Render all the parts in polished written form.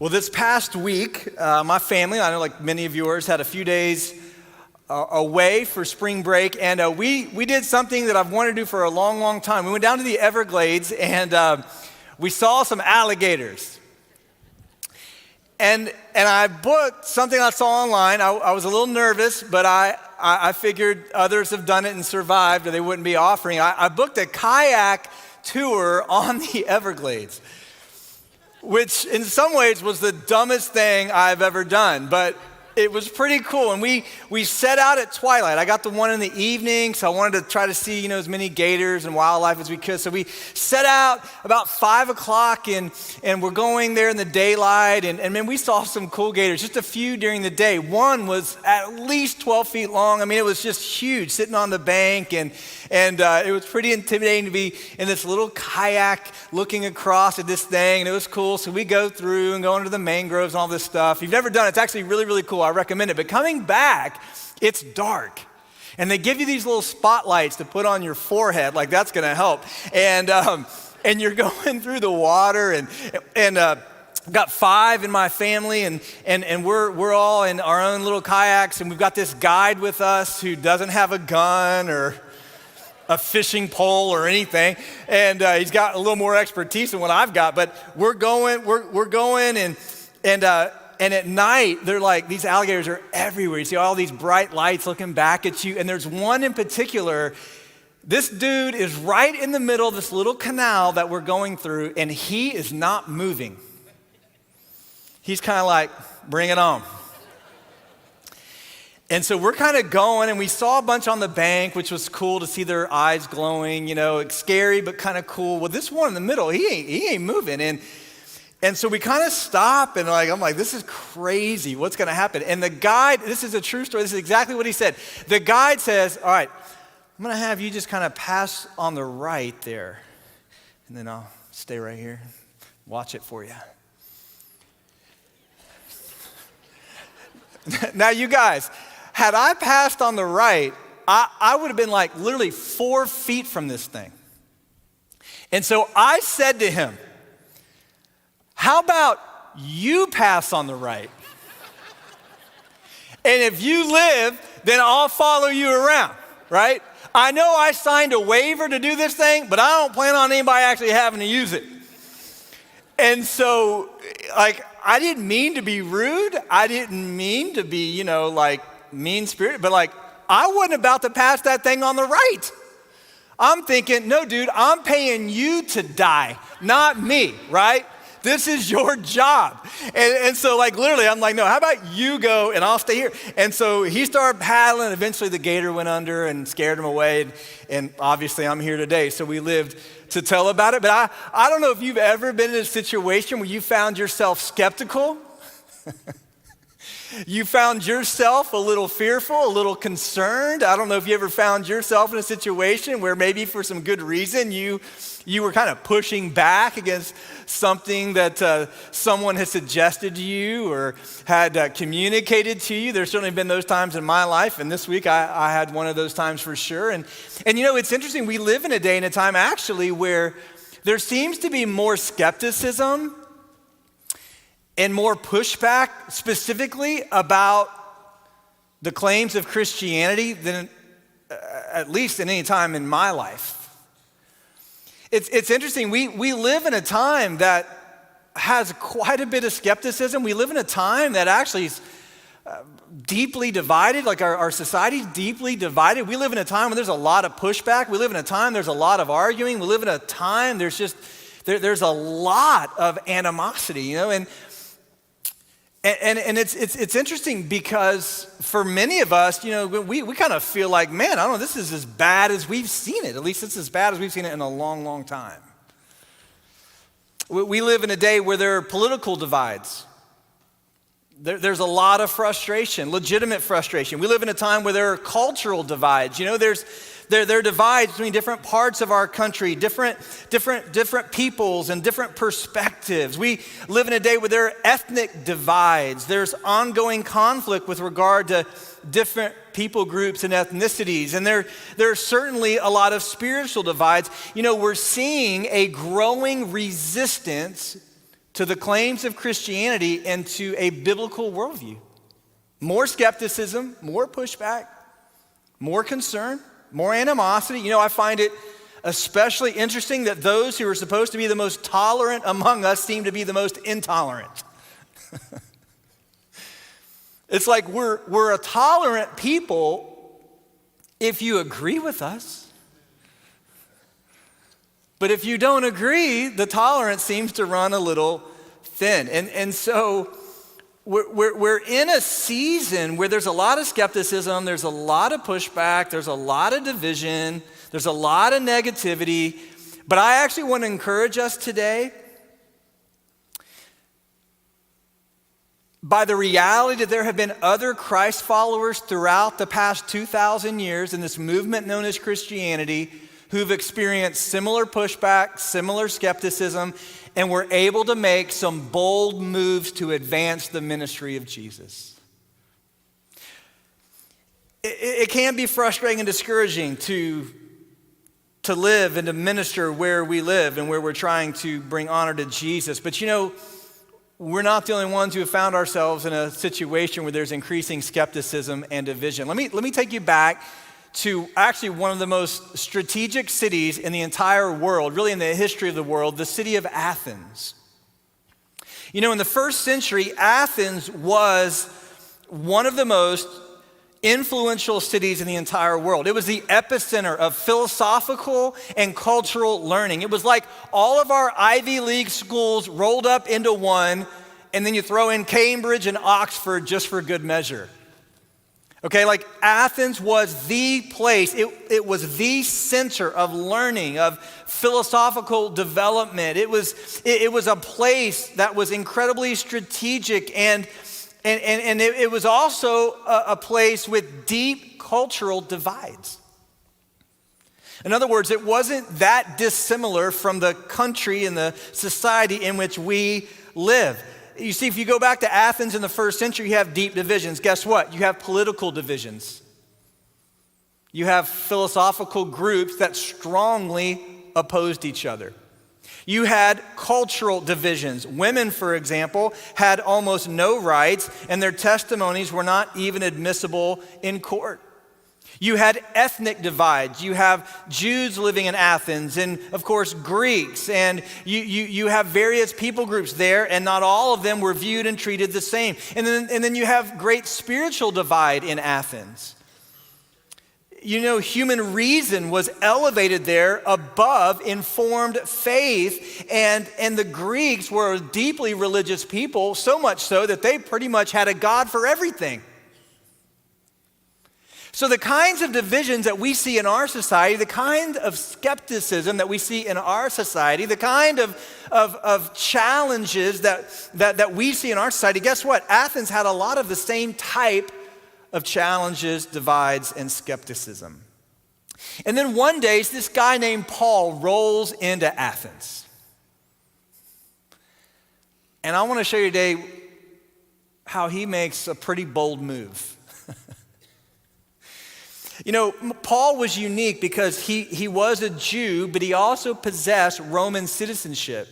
Well, this past week, my family, I know like many of yours, had a few days away for spring break, and we did something that I've wanted to do for a long, long time. We went down to the Everglades, and we saw some alligators. And I booked something I saw online. I was a little nervous, but I figured others have done it and survived, or they wouldn't be offering. I booked a kayak tour on the Everglades, which in some ways was the dumbest thing I've ever done, but it was pretty cool. And we set out at twilight. I got the one in the evening, so I wanted to try to see, as many gators and wildlife as we could. So we set out about 5 o'clock, and we're going there in the daylight. And man, we saw some cool gators, just a few during the day. One was at least 12 feet long. I mean, it was just huge, sitting on the bank. And it was pretty intimidating to be in this little kayak looking across at this thing. And it was cool. So we go through and go into the mangroves and all this stuff. If you've never done it, it's actually really, really cool. I recommend it. But coming back, it's dark. And they give you these little spotlights to put on your forehead, like that's going to help. And you're going through the water, and got 5 in my family, and we're all in our own little kayaks, and we've got this guide with us who doesn't have a gun or a fishing pole or anything, and he's got a little more expertise than what I've got. But we're going, and at night, they're like, these alligators are everywhere. You see all these bright lights looking back at you. And there's one in particular. This dude is right in the middle of this little canal that we're going through, and he is not moving. He's kind of like, bring it on. And so we're kind of going, and we saw a bunch on the bank, which was cool to see their eyes glowing, it's scary, but kind of cool. Well, this one in the middle, he ain't moving. And so we kind of stop, and I'm like, this is crazy. What's going to happen? And the guide, this is a true story. This is exactly what he said. The guide says, all right, I'm going to have you just kind of pass on the right there, and then I'll stay right here, watch it for you. Now, you guys, had I passed on the right, I would have been like literally 4 feet from this thing. And so I said to him, how about you pass on the right? And if you live, then I'll follow you around, right? I know I signed a waiver to do this thing, but I don't plan on anybody actually having to use it. And so, I didn't mean to be rude. I didn't mean to be, mean-spirited, but I wasn't about to pass that thing on the right. I'm thinking, no, dude, I'm paying you to die, not me, right? This is your job. And so literally, I'm like, no, how about you go and I'll stay here? And so he started paddling. Eventually the gator went under and scared him away. And obviously I'm here today. So we lived to tell about it. But I don't know if you've ever been in a situation where you found yourself skeptical. You found yourself a little fearful, a little concerned. I don't know if you ever found yourself in a situation where maybe for some good reason you were kind of pushing back against something that someone had suggested to you or had communicated to you. There's certainly been those times in my life, and this week I had one of those times for sure. And it's interesting, we live in a day and a time actually where there seems to be more skepticism and more pushback specifically about the claims of Christianity than at least at any time in my life. It's interesting, we live in a time that has quite a bit of skepticism. We live in a time that actually is deeply divided, our society's deeply divided. We live in a time when there's a lot of pushback. We live in a time there's a lot of arguing. We live in a time there's a lot of animosity, and it's interesting because for many of us, we kind of feel like, man, I don't know, this is as bad as we've seen it. At least it's as bad as we've seen it in a long, long time. We live in a day where there are political divides. There's a lot of frustration, legitimate frustration. We live in a time where there are cultural divides. There are divides between different parts of our country, different peoples and different perspectives. We live in a day where there are ethnic divides. There's ongoing conflict with regard to different people groups and ethnicities. And there are certainly a lot of spiritual divides. We're seeing a growing resistance to the claims of Christianity and to a biblical worldview. More skepticism, more pushback, more concern, more animosity. I find it especially interesting that those who are supposed to be the most tolerant among us seem to be the most intolerant. It's like we're a tolerant people if you agree with us. But if you don't agree, the tolerance seems to run a little thin. And so we're in a season where there's a lot of skepticism, there's a lot of pushback, there's a lot of division, there's a lot of negativity. But I actually want to encourage us today by the reality that there have been other Christ followers throughout the past 2,000 years in this movement known as Christianity who've experienced similar pushback, similar skepticism, and were able to make some bold moves to advance the ministry of Jesus. It can be frustrating and discouraging to live and to minister where we live and where we're trying to bring honor to Jesus. But we're not the only ones who have found ourselves in a situation where there's increasing skepticism and division. Let me take you back to actually one of the most strategic cities in the entire world, really in the history of the world, the city of Athens. In the first century, Athens was one of the most influential cities in the entire world. It was the epicenter of philosophical and cultural learning. It was like all of our Ivy League schools rolled up into one, and then you throw in Cambridge and Oxford just for good measure. Okay, like Athens was the place, it was the center of learning, of philosophical development. It was a place that was incredibly strategic and it was also a place with deep cultural divides. In other words, it wasn't that dissimilar from the country and the society in which we live. You see, if you go back to Athens in the first century, you have deep divisions. Guess what? You have political divisions. You have philosophical groups that strongly opposed each other. You had cultural divisions. Women, for example, had almost no rights, and their testimonies were not even admissible in court. You had ethnic divides. You have Jews living in Athens, and of course Greeks, and you have various people groups there, and not all of them were viewed and treated the same. And then you have great spiritual divide in Athens. Human reason was elevated there above informed faith, and the Greeks were a deeply religious people, so much so that they pretty much had a god for everything. So the kinds of divisions that we see in our society, the kind of skepticism that we see in our society, the kind of challenges that we see in our society, guess what? Athens had a lot of the same type of challenges, divides, and skepticism. And then one day, this guy named Paul rolls into Athens. And I want to show you today how he makes a pretty bold move. Paul was unique because he was a Jew, but he also possessed Roman citizenship.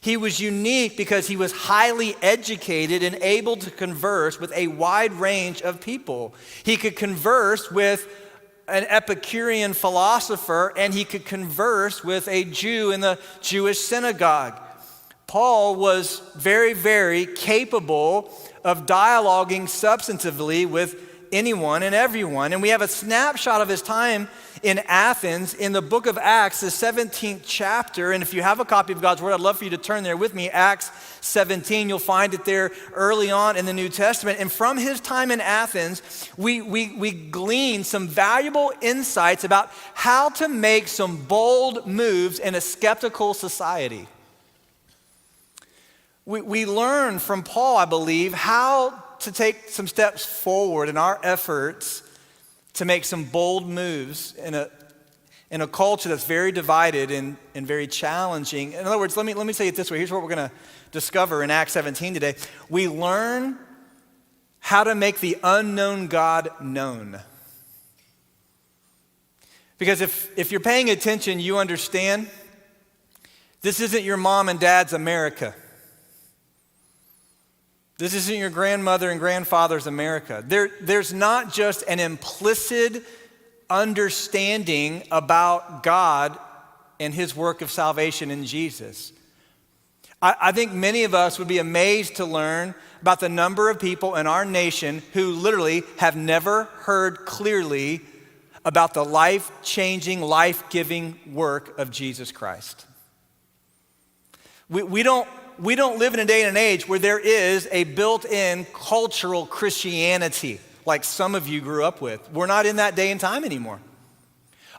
He was unique because he was highly educated and able to converse with a wide range of people. He could converse with an Epicurean philosopher, and he could converse with a Jew in the Jewish synagogue. Paul was very, very capable of dialoguing substantively with anyone and everyone. And we have a snapshot of his time in Athens in the book of Acts, the 17th chapter. And if you have a copy of God's Word, I'd love for you to turn there with me. Acts 17, you'll find it there early on in the New Testament. And from his time in Athens, we glean some valuable insights about how to make some bold moves in a skeptical society. We learn from Paul, I believe, how to take some steps forward in our efforts to make some bold moves in a culture that's very divided and very challenging. In other words, let me say it this way. Here's what we're going to discover in Acts 17 today. We learn how to make the unknown God known. Because if you're paying attention, you understand this isn't your mom and dad's America. This isn't your grandmother and grandfather's America. There's not just an implicit understanding about God and his work of salvation in Jesus. I think many of us would be amazed to learn about the number of people in our nation who literally have never heard clearly about the life-changing, life-giving work of Jesus Christ. We don't live in a day and an age where there is a built-in cultural Christianity like some of you grew up with. We're not in that day and time anymore.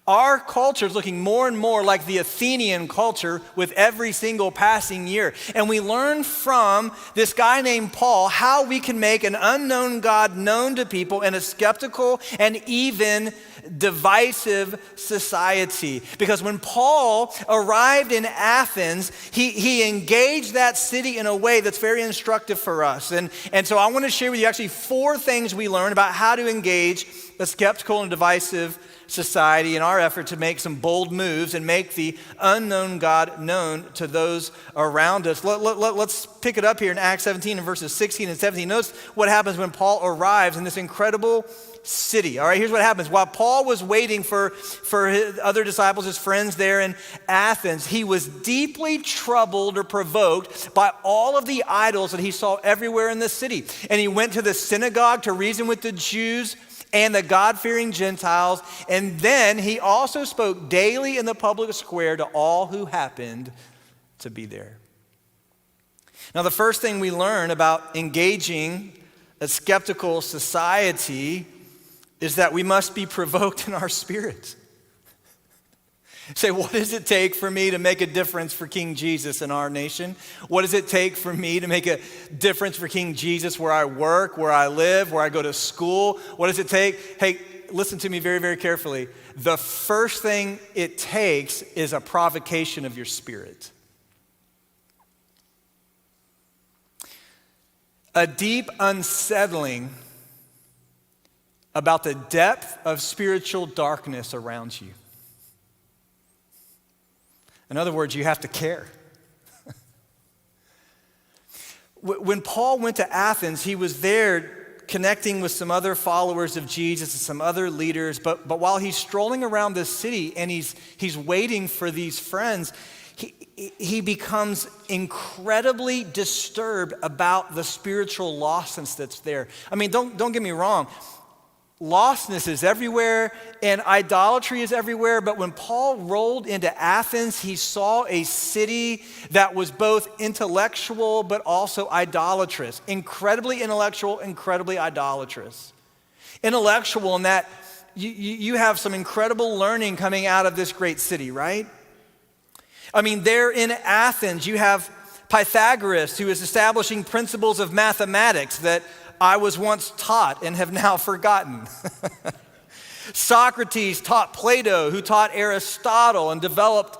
Our culture is looking more and more like the Athenian culture with every single passing year. And we learn from this guy named Paul how we can make an unknown God known to people in a skeptical and even divisive society. Because when Paul arrived in Athens, he engaged that city in a way that's very instructive for us. And so I want to share with you actually 4 things we learned about how to engage a skeptical and divisive society in our effort to make some bold moves and make the unknown God known to those around us. Let's pick it up here in Acts 17 and verses 16 and 17. Notice what happens when Paul arrives in this incredible city. All right, here's what happens. While Paul was waiting for his other disciples, his friends there in Athens, he was deeply troubled or provoked by all of the idols that he saw everywhere in the city. And he went to the synagogue to reason with the Jews and the God-fearing Gentiles, and then he also spoke daily in the public square to all who happened to be there. Now, the first thing we learn about engaging a skeptical society is that we must be provoked in our spirits. Say, what does it take for me to make a difference for King Jesus in our nation? What does it take for me to make a difference for King Jesus where I work, where I live, where I go to school? What does it take? Hey, listen to me very, very carefully. The first thing it takes is a provocation of your spirit. A deep unsettling about the depth of spiritual darkness around you. In other words, you have to care. When Paul went to Athens, he was there connecting with some other followers of Jesus and some other leaders. But while he's strolling around this city and he's waiting for these friends, he becomes incredibly disturbed about the spiritual lostness that's there. I mean, don't get me wrong. Lostness is everywhere and idolatry is everywhere, but when Paul rolled into Athens, he saw a city that was both intellectual but also idolatrous. Incredibly intellectual, incredibly idolatrous. Intellectual in that you have some incredible learning coming out of this great city, right? I mean, there in Athens, you have Pythagoras, who is establishing principles of mathematics that I was once taught and have now forgotten. Socrates taught Plato, who taught Aristotle and developed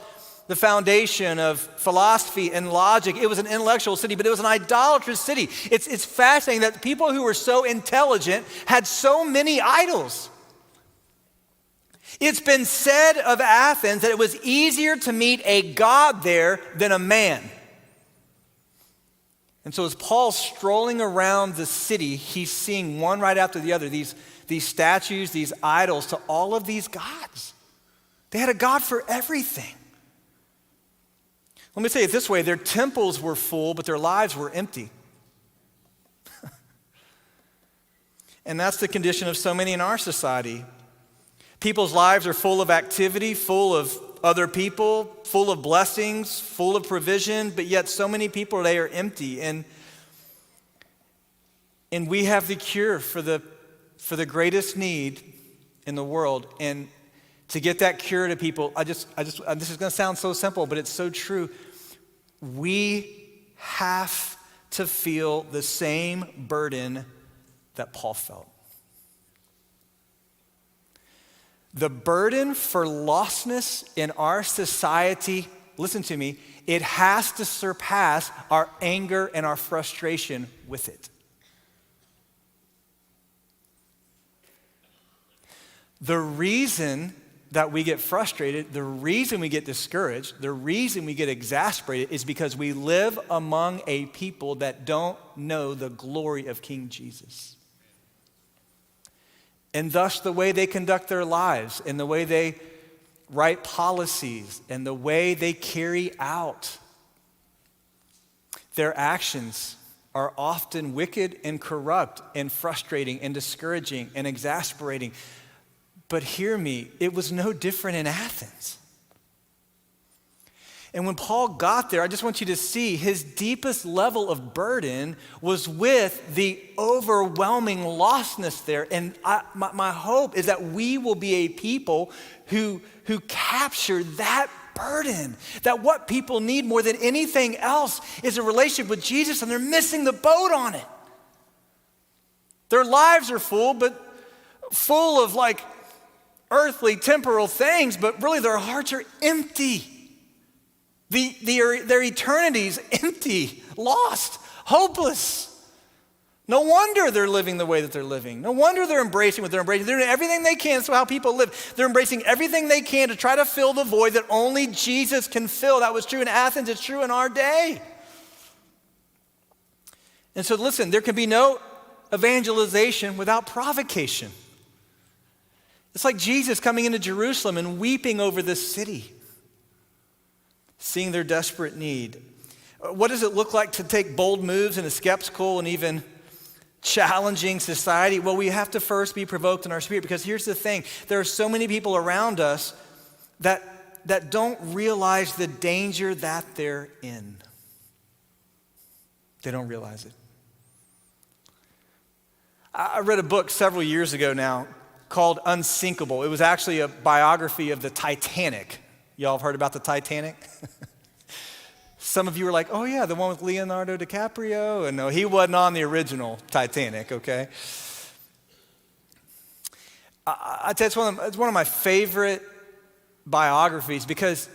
the foundation of philosophy and logic. It was an intellectual city, but it was an idolatrous city. It's fascinating that people who were so intelligent had so many idols. It's been said of Athens that it was easier to meet a god there than a man. And so as Paul's strolling around the city, he's seeing one right after the other, these statues, these idols to all of these gods. They had a god for everything. Let me say it this way, their temples were full, but their lives were empty. And that's the condition of so many in our society. People's lives are full of activity, full of other people, full of blessings, full of provision, but yet so many people, they are empty. And we have the cure for the greatest need in the world. And to get that cure to people, this is going to sound so simple, but it's so true. We have to feel the same burden that Paul felt. The burden for lostness in our society, listen to me, it has to surpass our anger and our frustration with it. The reason that we get frustrated, the reason we get discouraged, the reason we get exasperated is because we live among a people that don't know the glory of King Jesus. And thus the way they conduct their lives and the way they write policies and the way they carry out their actions are often wicked and corrupt and frustrating and discouraging and exasperating. But hear me, it was no different in Athens. And when Paul got there, I just want you to see his deepest level of burden was with the overwhelming lostness there. And my hope is that we will be a people who capture that burden, that what people need more than anything else is a relationship with Jesus, and they're missing the boat on it. Their lives are full of like earthly, temporal things, but really their hearts are empty. Their eternity's empty, lost, hopeless. No wonder they're living the way that they're living. No wonder they're embracing what they're embracing. They're doing everything they can. So how people live. They're embracing everything they can to try to fill the void that only Jesus can fill. That was true in Athens. It's true in our day. And so listen, there can be no evangelization without provocation. It's like Jesus coming into Jerusalem and weeping over this city, seeing their desperate need. What does it look like to take bold moves in a skeptical and even challenging society? Well, we have to first be provoked in our spirit, because here's the thing. There are so many people around us that don't realize the danger that they're in. They don't realize it. I read a book several years ago now called Unsinkable. It was actually a biography of the Titanic. Y'all have heard about the Titanic? Some of you were like, oh yeah, the one with Leonardo DiCaprio. And no, he wasn't on the original Titanic, okay? I tell you, it's one of my favorite biographies, because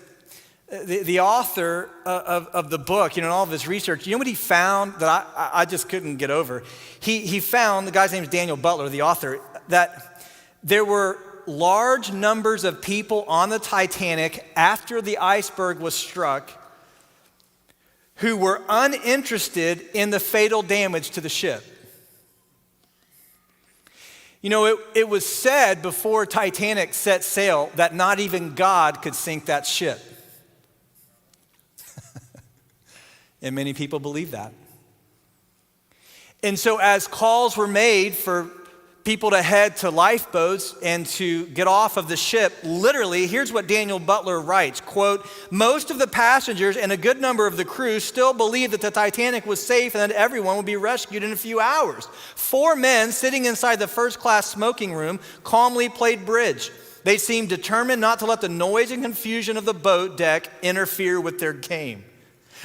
the author of the book, in all of his research, you know what he found that I just couldn't get over? He found, the guy's name is Daniel Butler, the author, that there were large numbers of people on the Titanic after the iceberg was struck who were uninterested in the fatal damage to the ship. It was said before Titanic set sail that not even God could sink that ship. And many people believe that. And so as calls were made for people to head to lifeboats and to get off of the ship, literally, here's what Daniel Butler writes, quote, most of the passengers and a good number of the crew still believed that the Titanic was safe and that everyone would be rescued in a few hours. 4 men sitting inside the first-class smoking room calmly played bridge. They seemed determined not to let the noise and confusion of the boat deck interfere with their game.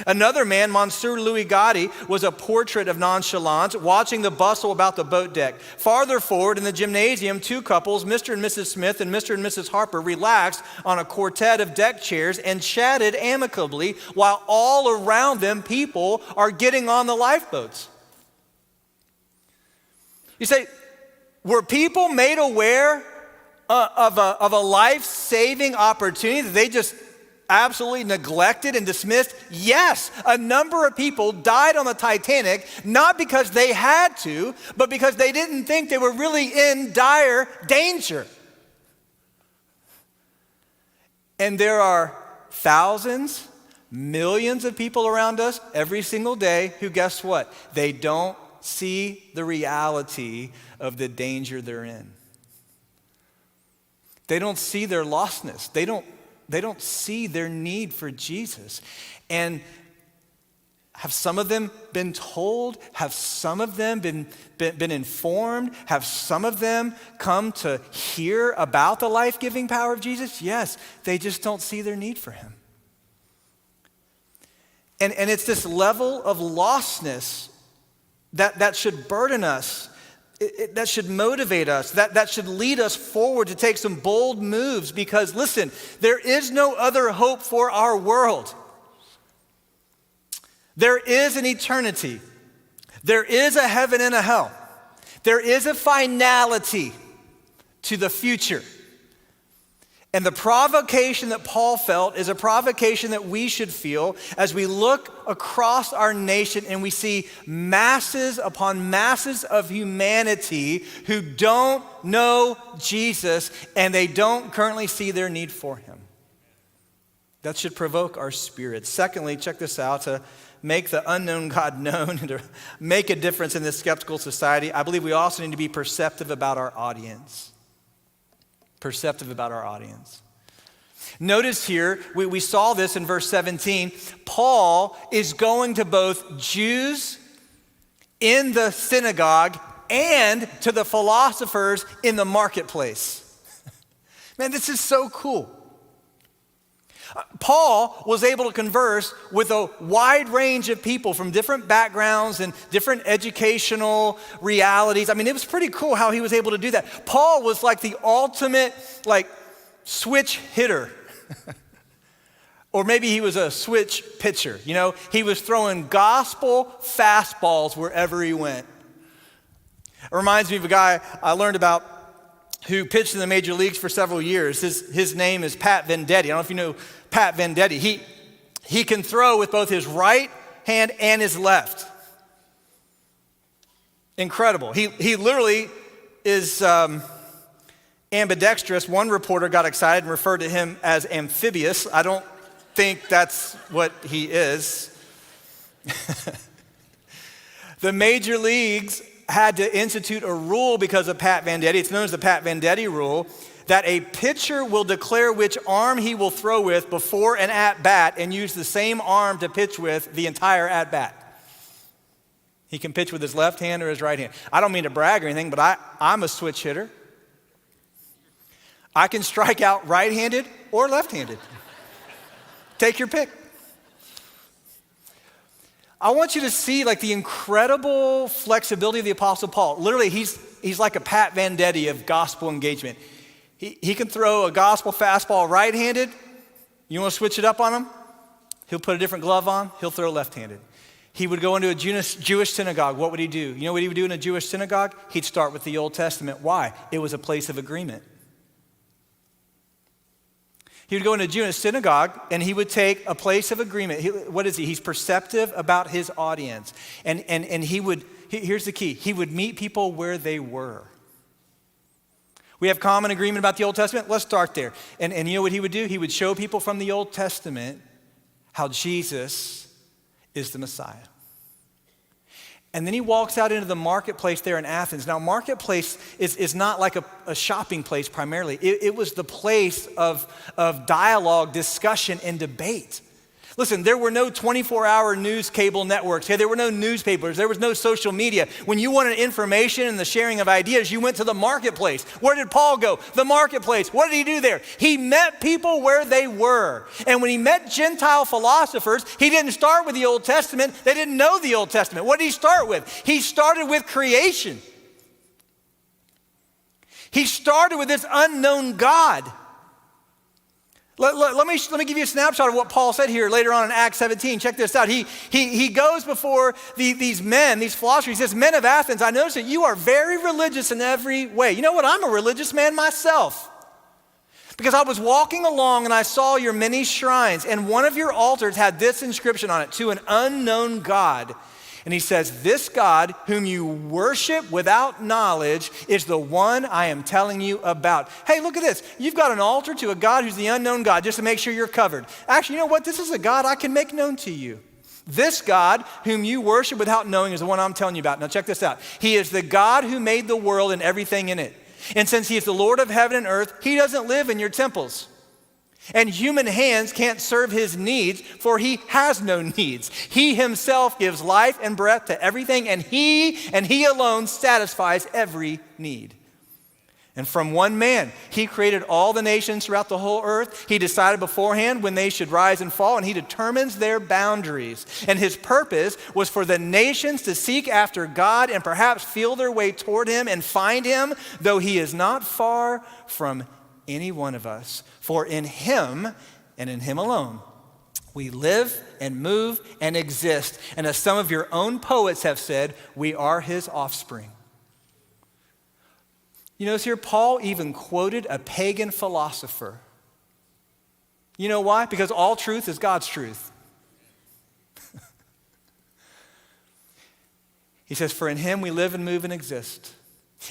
Another man, Monsieur Louis Gotti, was a portrait of nonchalance, watching the bustle about the boat deck. Farther forward in the gymnasium, 2 couples, Mr. and Mrs. Smith and Mr. and Mrs. Harper, relaxed on a quartet of deck chairs and chatted amicably, while all around them people are getting on the lifeboats. You say, were people made aware of a life-saving opportunity that they just absolutely neglected and dismissed? Yes, a number of people died on the Titanic, not because they had to, but because they didn't think they were really in dire danger. And there are thousands, millions of people around us every single day who, guess what? They don't see the reality of the danger they're in. They don't see their lostness. They don't see their need for Jesus. And have some of them been told? Have some of them been informed? Have some of them come to hear about the life-giving power of Jesus? Yes, they just don't see their need for him. And it's this level of lostness that should burden us, that should motivate us, that should lead us forward to take some bold moves, because listen, there is no other hope for our world. There is an eternity. There is a heaven and a hell. There is a finality to the future. And the provocation that Paul felt is a provocation that we should feel as we look across our nation and we see masses upon masses of humanity who don't know Jesus and they don't currently see their need for him. That should provoke our spirits. Secondly, check this out, to make the unknown God known and to make a difference in this skeptical society, I believe we also need to be perceptive about our audience. Perceptive about our audience. Notice here, we saw this in verse 17. Paul is going to both Jews in the synagogue and to the philosophers in the marketplace. Man, this is so cool. Paul was able to converse with a wide range of people from different backgrounds and different educational realities. I mean, it was pretty cool how he was able to do that. Paul was like the ultimate, switch hitter. Or maybe he was a switch pitcher. You know, he was throwing gospel fastballs wherever he went. It reminds me of a guy I learned about who pitched in the major leagues for several years. His name is Pat Van Dyke. I don't know if you know Pat Van Dyke. He can throw with both his right hand and his left. Incredible. He literally is ambidextrous. One reporter got excited and referred to him as amphibious. I don't think that's what he is. The major leagues had to institute a rule because of Pat Van Dyke. It's known as the Pat Van Dyke Rule, that a pitcher will declare which arm he will throw with before an at-bat and use the same arm to pitch with the entire at-bat. He can pitch with his left hand or his right hand. I don't mean to brag or anything, but I'm a switch hitter. I can strike out right-handed or left-handed. Take your pick. I want you to see the incredible flexibility of the Apostle Paul. Literally, he's like a Pat Van Dyke of gospel engagement. He can throw a gospel fastball right-handed. You want to switch it up on him? He'll put a different glove on. He'll throw left-handed. He would go into a Jewish synagogue. What would he do? You know what he would do in a Jewish synagogue? He'd start with the Old Testament. Why? It was a place of agreement. He would go into a Jewish synagogue and he would take a place of agreement. What is he? He's perceptive about his audience. And he would, here's the key, he would meet people where they were. We have common agreement about the Old Testament. Let's start there. And you know what he would do? He would show people from the Old Testament how Jesus is the Messiah. And then he walks out into the marketplace there in Athens. Now, marketplace is not like a shopping place primarily. It was the place of dialogue, discussion, and debate. Listen, there were no 24-hour news cable networks. There were no newspapers. There was no social media. When you wanted information and the sharing of ideas, you went to the marketplace. Where did Paul go? The marketplace. What did he do there? He met people where they were. And when he met Gentile philosophers, he didn't start with the Old Testament. They didn't know the Old Testament. What did he start with? He started with creation. He started with this unknown God. Let me give you a snapshot of what Paul said here later on in Acts 17. Check this out. He goes before these men, these philosophers. He says, men of Athens, I notice that you are very religious in every way. You know what? I'm a religious man myself. Because I was walking along and I saw your many shrines, and one of your altars had this inscription on it, to an unknown God. And he says, this God whom you worship without knowledge is the one I am telling you about. Hey, look at this. You've got an altar to a God who's the unknown God, just to make sure you're covered. Actually, you know what? This is a God I can make known to you. This God whom you worship without knowing is the one I'm telling you about. Now check this out. He is the God who made the world and everything in it. And since he is the Lord of heaven and earth, he doesn't live in your temples. And human hands can't serve his needs, for he has no needs. He himself gives life and breath to everything, and he alone satisfies every need. And from one man, he created all the nations throughout the whole earth. He decided beforehand when they should rise and fall, and he determines their boundaries. And his purpose was for the nations to seek after God and perhaps feel their way toward him and find him, though he is not far from any one of us. For in him and in him alone, we live and move and exist. And as some of your own poets have said, we are his offspring. You notice here, Paul even quoted a pagan philosopher You know why? Because all truth is God's truth. He says, for in him we live and move and exist.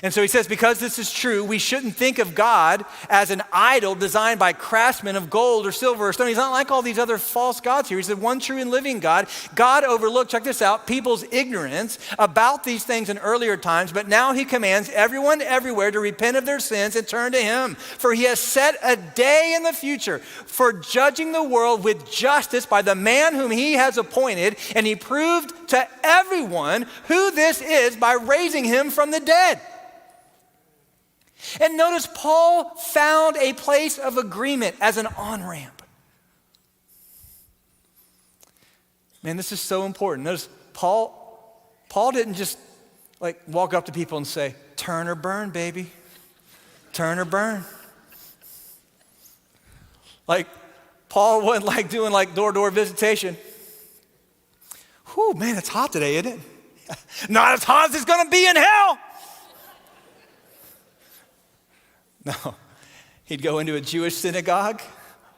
And so he says, because this is true, we shouldn't think of God as an idol designed by craftsmen of gold or silver or stone. He's not like all these other false gods here. He's the one true and living God. God overlooked, check this out, people's ignorance about these things in earlier times, but now he commands everyone everywhere to repent of their sins and turn to him. For he has set a day in the future for judging the world with justice by the man whom he has appointed, and he proved to everyone who this is by raising him from the dead. And notice Paul found a place of agreement as an on-ramp. Man, this is so important. Notice Paul didn't just like walk up to people and say, turn or burn, baby. Turn or burn. Like Paul wasn't like doing like door-to-door visitation. Whew, man, it's hot today, isn't it? Not as hot as it's gonna be in hell. No, he'd go into a Jewish synagogue.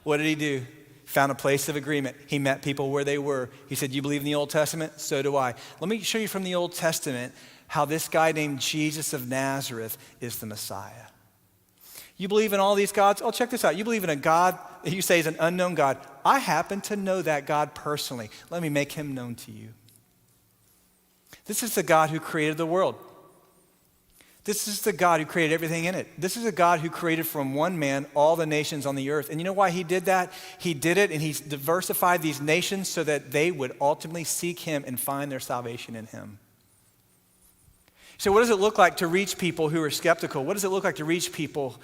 What did he do? Found a place of agreement. He met people where they were. He said, you believe in the Old Testament? So do I. Let me show you from the Old Testament how this guy named Jesus of Nazareth is the Messiah. You believe in all these gods? Oh, check this out. You believe in a God that you say is an unknown God. I happen to know that God personally. Let me make him known to you. This is the God who created the world. This is the God who created everything in it. This is a God who created from one man all the nations on the earth. And you know why he did that? He did it and he's diversified these nations so that they would ultimately seek him and find their salvation in him. So what does it look like to reach people who are skeptical? What does it look like to reach people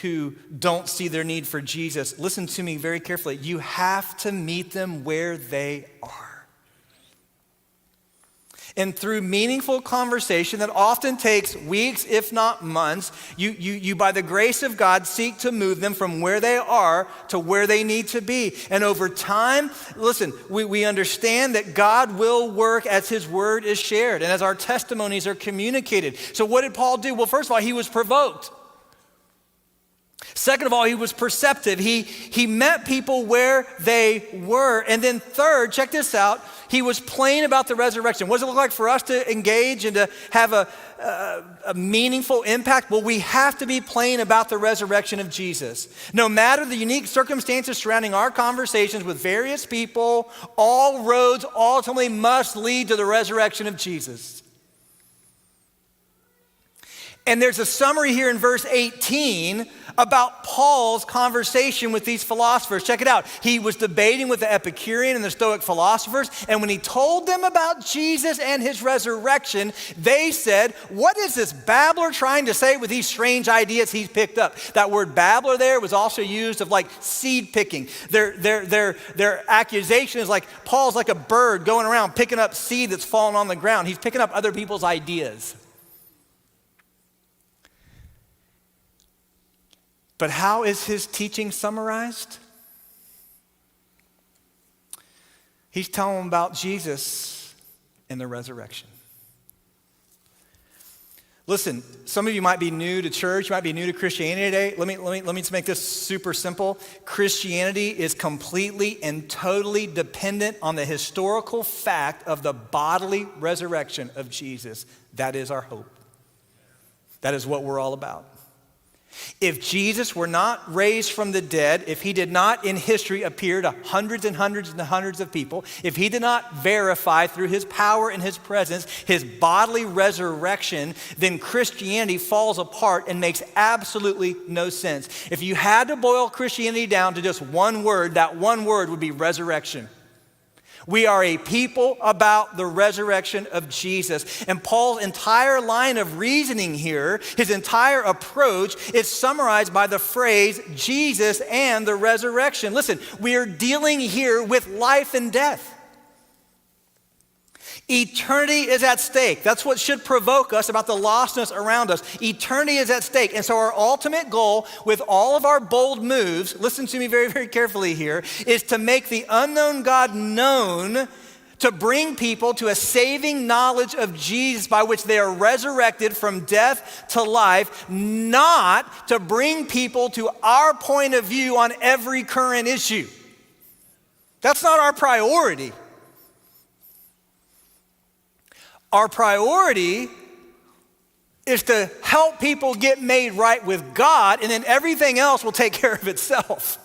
who don't see their need for Jesus? Listen to me very carefully. You have to meet them where they are. And through meaningful conversation that often takes weeks, if not months, you by the grace of God, seek to move them from where they are to where they need to be. And over time, listen, we understand that God will work as his word is shared and as our testimonies are communicated. So what did Paul do? Well, first of all, he was provoked. Second of all, he was perceptive. He met people where they were. And then third, check this out, he was plain about the resurrection. What does it look like for us to engage and to have a meaningful impact? Well, we have to be plain about the resurrection of Jesus. No matter the unique circumstances surrounding our conversations with various people, all roads ultimately must lead to the resurrection of Jesus. And there's a summary here in verse 18 about Paul's conversation with these philosophers. Check it out. He was debating with the Epicurean and the Stoic philosophers, and when he told them about Jesus and his resurrection, they said, what is this babbler trying to say with these strange ideas he's picked up? That word babbler there was also used of like seed picking. Their accusation is like Paul's like a bird going around picking up seed that's fallen on the ground. He's picking up other people's ideas. But how is his teaching summarized? He's telling them about Jesus and the resurrection. Listen, some of you might be new to church, you might be new to Christianity today. Let me just make this super simple. Christianity is completely and totally dependent on the historical fact of the bodily resurrection of Jesus. That is our hope. That is what we're all about. If Jesus were not raised from the dead, if he did not in history appear to hundreds and hundreds and hundreds of people, if he did not verify through his power and his presence his bodily resurrection, then Christianity falls apart and makes absolutely no sense. If you had to boil Christianity down to just one word, that one word would be resurrection. We are a people about the resurrection of Jesus. And Paul's entire line of reasoning here, his entire approach, is summarized by the phrase Jesus and the resurrection. Listen, we are dealing here with life and death. Eternity is at stake. That's what should provoke us about the lostness around us. Eternity is at stake. And so our ultimate goal with all of our bold moves, listen to me very, very carefully here, is to make the unknown God known to bring people to a saving knowledge of Jesus by which they are resurrected from death to life, not to bring people to our point of view on every current issue. That's not our priority. Our priority is to help people get made right with God, and then everything else will take care of itself.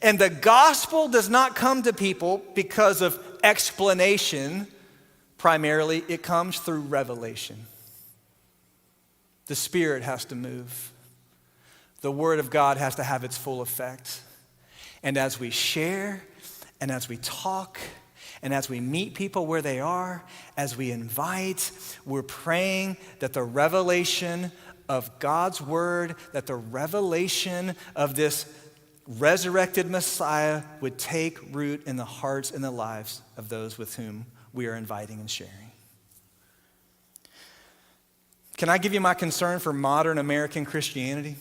And the gospel does not come to people because of explanation. Primarily, it comes through revelation. The Spirit has to move. The Word of God has to have its full effect. And as we share, and as we talk, and as we meet people where they are, as we invite, we're praying that the revelation of God's Word, that the revelation of this resurrected Messiah would take root in the hearts and the lives of those with whom we are inviting and sharing. Can I give you my concern for modern American Christianity?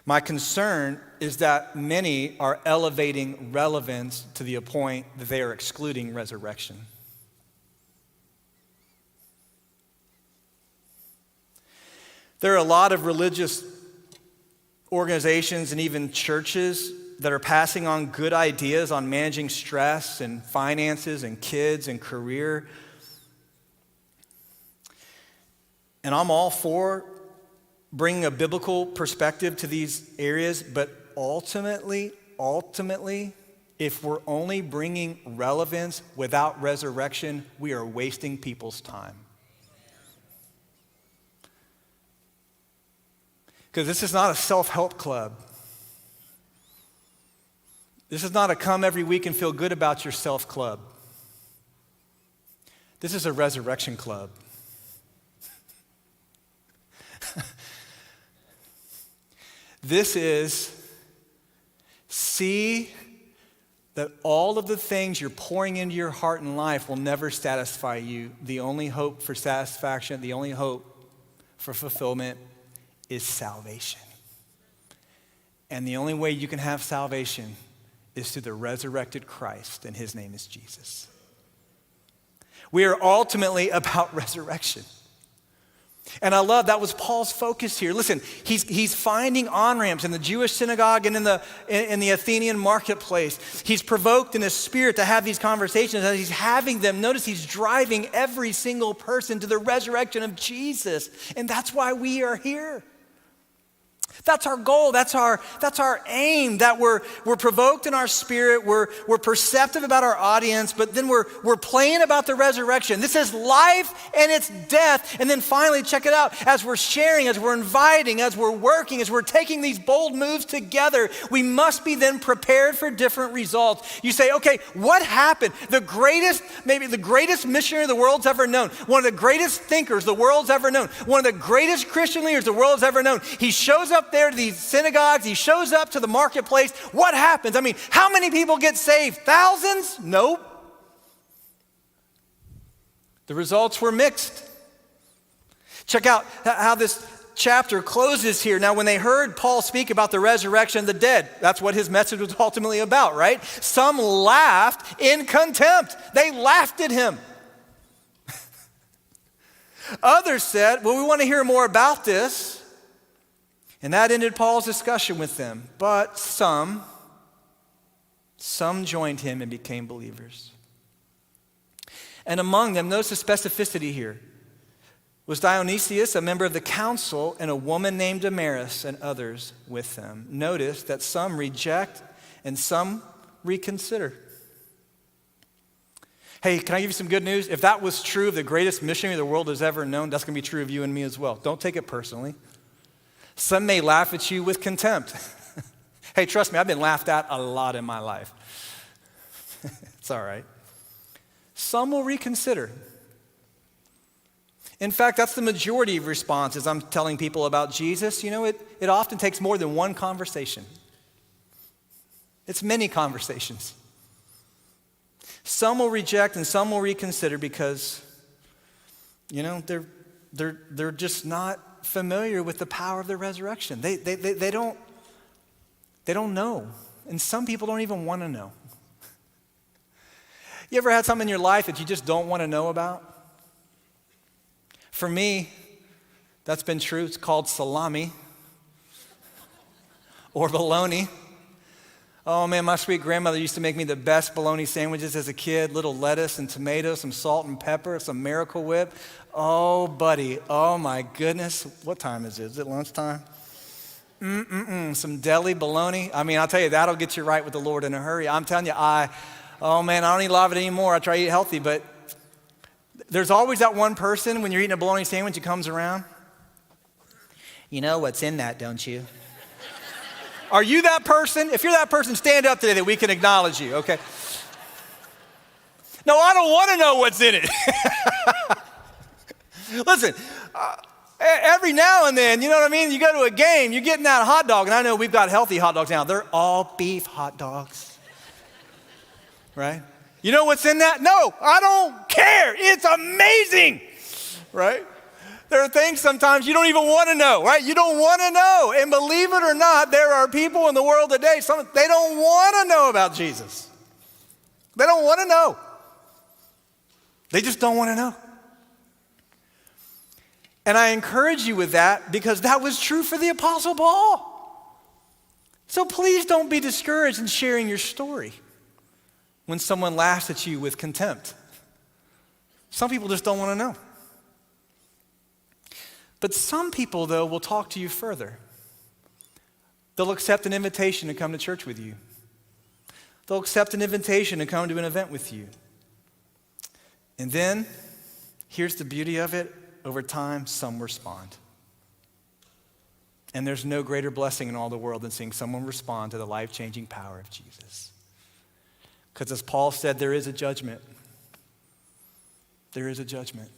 My concern is that many are elevating relevance to the point that they are excluding resurrection. There are a lot of religious organizations and even churches that are passing on good ideas on managing stress and finances and kids and career. And I'm all for bringing a biblical perspective to these areas, but ultimately, if we're only bringing relevance without resurrection, we are wasting people's time. Because this is not a self-help club. This is not a come every week and feel good about yourself club. This is a resurrection club. This is see that all of the things you're pouring into your heart and life will never satisfy you. The only hope for satisfaction, the only hope for fulfillment is salvation. And the only way you can have salvation is through the resurrected Christ, and his name is Jesus. We are ultimately about resurrection. And I love that was Paul's focus here. Listen, he's finding on-ramps in the Jewish synagogue and in the Athenian marketplace. He's provoked in his spirit to have these conversations. As he's having them, notice he's driving every single person to the resurrection of Jesus. And that's why we are here. That's our goal. That's our aim, that we're provoked in our spirit. We're perceptive about our audience, but then we're playing about the resurrection. This is life and it's death. And then finally, check it out. As we're sharing, as we're inviting, as we're working, as we're taking these bold moves together, we must be then prepared for different results. You say, okay, what happened? Maybe the greatest missionary the world's ever known, one of the greatest thinkers the world's ever known, one of the greatest Christian leaders the world's ever known. He shows up there to these synagogues. He shows up to the marketplace. What happens? I mean, how many people get saved? Thousands? Nope. The results were mixed. Check out how this chapter closes here. Now, when they heard Paul speak about the resurrection of the dead, that's what his message was ultimately about, right? Some laughed in contempt. They laughed at him. Others said, well, we want to hear more about this. And that ended Paul's discussion with them. But some joined him and became believers. And among them, notice the specificity here, was Dionysius, a member of the council, and a woman named Damaris, and others with them. Notice that some reject and some reconsider. Hey, can I give you some good news? If that was true of the greatest missionary the world has ever known, that's going to be true of you and me as well. Don't take it personally. Some may laugh at you with contempt. Hey, trust me, I've been laughed at a lot in my life. It's all right. Some will reconsider. In fact, that's the majority of responses I'm telling people about Jesus. You know, it often takes more than one conversation. It's many conversations. Some will reject and some will reconsider because, you know, they're just not familiar with the power of the resurrection. They don't know. And some people don't even want to know. You ever had something in your life that you just don't want to know about? For me, that's been true. It's called salami or bologna. Oh man, my sweet grandmother used to make me the best bologna sandwiches as a kid. Little lettuce and tomato, some salt and pepper, some Miracle Whip. Oh buddy, oh my goodness. What time is it? Is it lunchtime? Some deli bologna. I mean, I'll tell you, that'll get you right with the Lord in a hurry. I'm telling you, oh man, I don't eat a lot of it anymore. I try to eat healthy, but there's always that one person when you're eating a bologna sandwich who comes around. You know what's in that, don't you? Are you that person? If you're that person, stand up today that we can acknowledge you, okay? No, I don't want to know what's in it. Listen, every now and then, you know what I mean? You go to a game, you're getting that hot dog, and I know we've got healthy hot dogs now. They're all beef hot dogs, right? You know what's in that? No, I don't care. It's amazing, right? There are things sometimes you don't even want to know, right? You don't want to know. And believe it or not, there are people in the world today, they don't want to know about Jesus. They don't want to know. They just don't want to know. And I encourage you with that because that was true for the Apostle Paul. So please don't be discouraged in sharing your story when someone laughs at you with contempt. Some people just don't want to know. But some people, though, will talk to you further. They'll accept an invitation to come to church with you. They'll accept an invitation to come to an event with you. And then, here's the beauty of it, over time, some respond. And there's no greater blessing in all the world than seeing someone respond to the life-changing power of Jesus. Because as Paul said, there is a judgment. There is a judgment.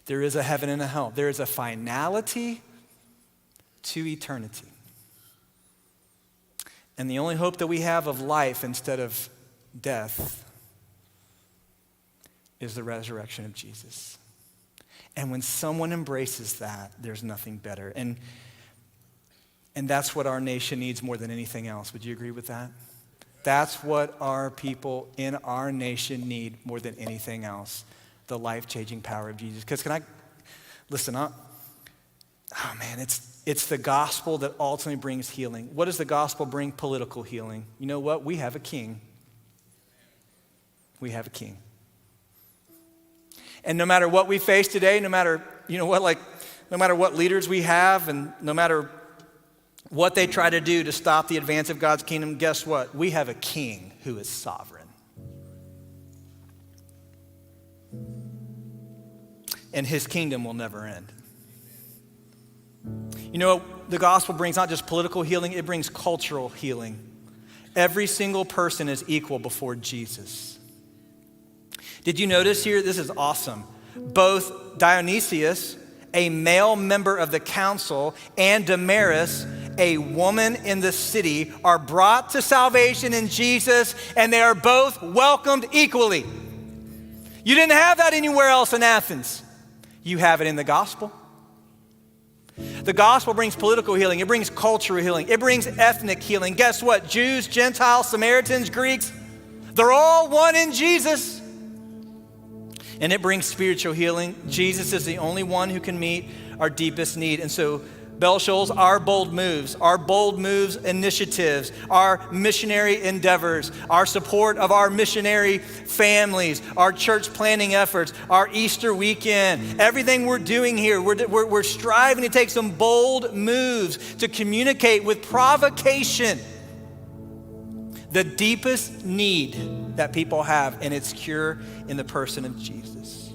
There is a heaven and a hell. There is a finality to eternity. And the only hope that we have of life instead of death is the resurrection of Jesus. And when someone embraces that, there's nothing better. And that's what our nation needs more than anything else. Would you agree with that? That's what our people in our nation need more than anything else. The life-changing power of Jesus. Because it's the gospel that ultimately brings healing. What does the gospel bring? Political healing. You know what? We have a king. We have a king. And no matter what we face today, no matter what leaders we have, and no matter what they try to do to stop the advance of God's kingdom, guess what? We have a king who is sovereign. And his kingdom will never end. You know, the gospel brings not just political healing, it brings cultural healing. Every single person is equal before Jesus. Did you notice here? This is awesome. Both Dionysius, a male member of the council, and Damaris, a woman in the city, are brought to salvation in Jesus, and they are both welcomed equally. You didn't have that anywhere else in Athens. You have it in the gospel. The gospel brings political healing. It brings cultural healing. It brings ethnic healing. Guess what? Jews, Gentiles, Samaritans, Greeks, they're all one in Jesus. And it brings spiritual healing. Jesus is the only one who can meet our deepest need. And so, Bell Shoals, our bold moves initiatives, our missionary endeavors, our support of our missionary families, our church planning efforts, our Easter weekend, everything we're doing here, we're striving to take some bold moves to communicate with provocation the deepest need that people have, and it's cure in the person of Jesus.